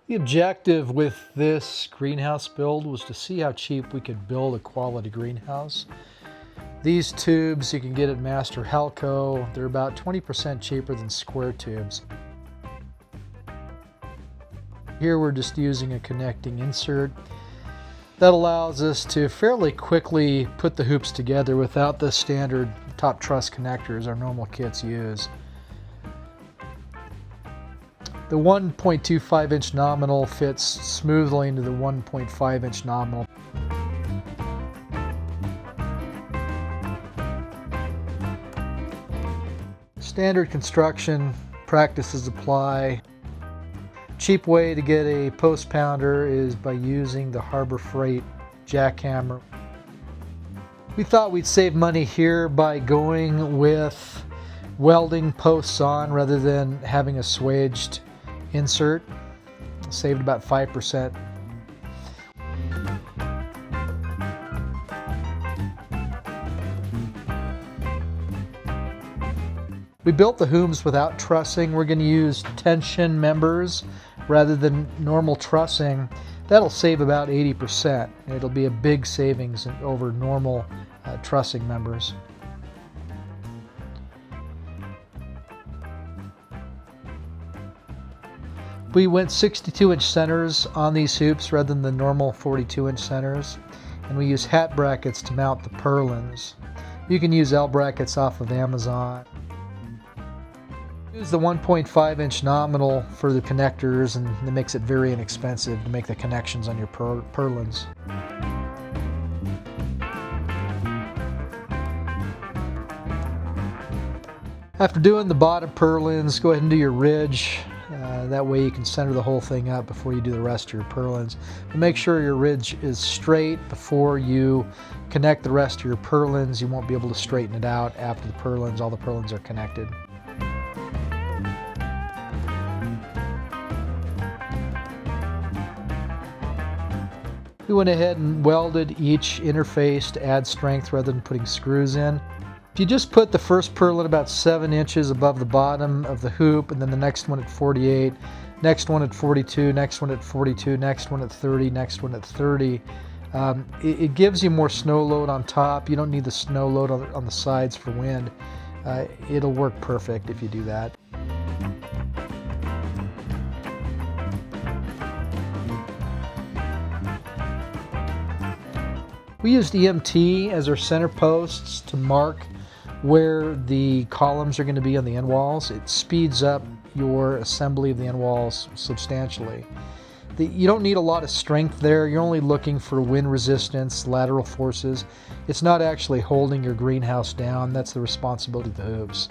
The objective with this greenhouse build was to see how cheap we could build a quality greenhouse. These tubes you can get at Master Halco. They're about 20% cheaper than square tubes. Here we're just using a connecting insert that allows us to fairly quickly put the hoops together without the standard top truss connectors our normal kits use. The 1.25 inch nominal fits smoothly into the 1.5 inch nominal. Standard construction practices apply. Cheap way to get a post pounder is by using the Harbor Freight jackhammer. We thought we'd save money here by going with welding posts on rather than having a swedged insert. Saved about 5%. We built the hoops without trussing. We're going to use tension members rather than normal trussing. That'll save about 80%. It'll be a big savings over normal trussing members. We went 62-inch centers on these hoops rather than the normal 42-inch centers, and we use hat brackets to mount the purlins. You can use L brackets off of Amazon. Use the 1.5 inch nominal for the connectors, and it makes it very inexpensive to make the connections on your purlins. After doing the bottom purlins, go ahead and do your ridge. That way you can center the whole thing up before you do the rest of your purlins. But make sure your ridge is straight before you connect the rest of your purlins. You won't be able to straighten it out after all the purlins are connected. We went ahead and welded each interface to add strength rather than putting screws in. If you just put the first purlin about 7 inches above the bottom of the hoop, and then the next one at 48, next one at 42, next one at 42, next one at 30, next one at 30, it gives you more snow load on top. You don't need the snow load on the sides for wind. It'll work perfect if you do that. We used EMT as our center posts to mark where the columns are going to be on the end walls. It speeds up your assembly of the end walls substantially. You don't need a lot of strength there. You're only looking for wind resistance, lateral forces. It's not actually holding your greenhouse down. That's the responsibility of the hoops.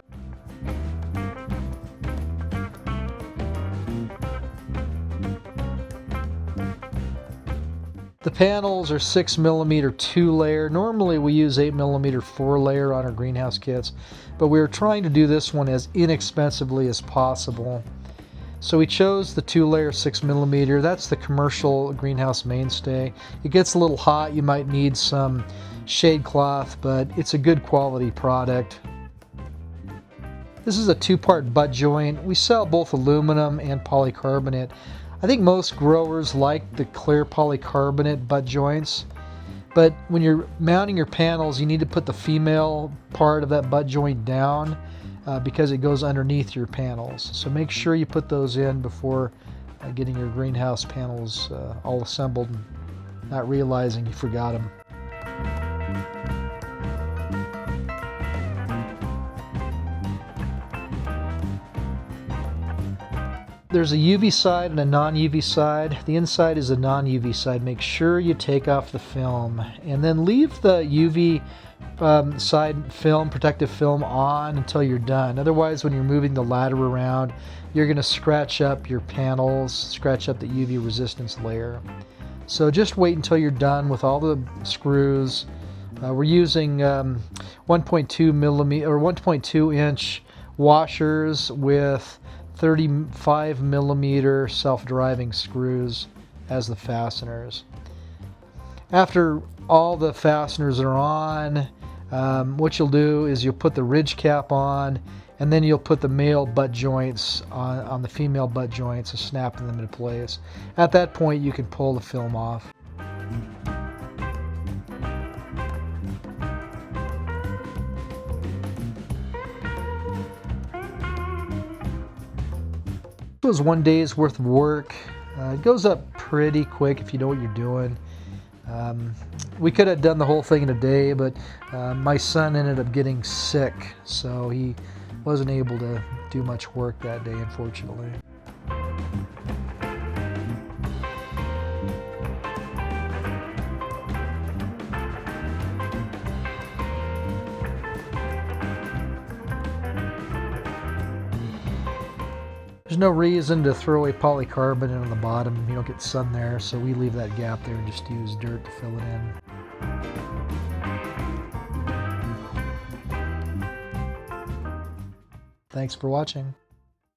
The panels are 6mm 2-layer. Normally we use 8mm 4-layer on our greenhouse kits, but we were trying to do this one as inexpensively as possible. So we chose the 2-layer 6mm. That's the commercial greenhouse mainstay. It gets a little hot. You might need some shade cloth, but it's a good quality product. This is a 2-part butt joint. We sell both aluminum and polycarbonate. I think most growers like the clear polycarbonate butt joints, but when you're mounting your panels, you need to put the female part of that butt joint down because it goes underneath your panels. So make sure you put those in before getting your greenhouse panels all assembled and not realizing you forgot them. There's a UV side and a non-UV side. The inside is a non-UV side. Make sure you take off the film and then leave the UV side film, protective film, on until you're done. Otherwise, when you're moving the ladder around, you're going to scratch up your panels, scratch up the UV resistance layer. So just wait until you're done with all the screws. We're using 1.2mm or 1.2 inch washers with 35mm self-driving screws as the fasteners. After all the fasteners are on, what you'll do is you'll put the ridge cap on, and then you'll put the male butt joints on the female butt joints and snap them into place. At that point, you can pull the film off. This was one day's worth of work. It goes up pretty quick if you know what you're doing. We could have done the whole thing in a day, but my son ended up getting sick, so he wasn't able to do much work that day, unfortunately. There's no reason to throw away polycarbonate on the bottom. You don't get sun there, so we leave that gap there and just use dirt to fill it in. Thanks for watching.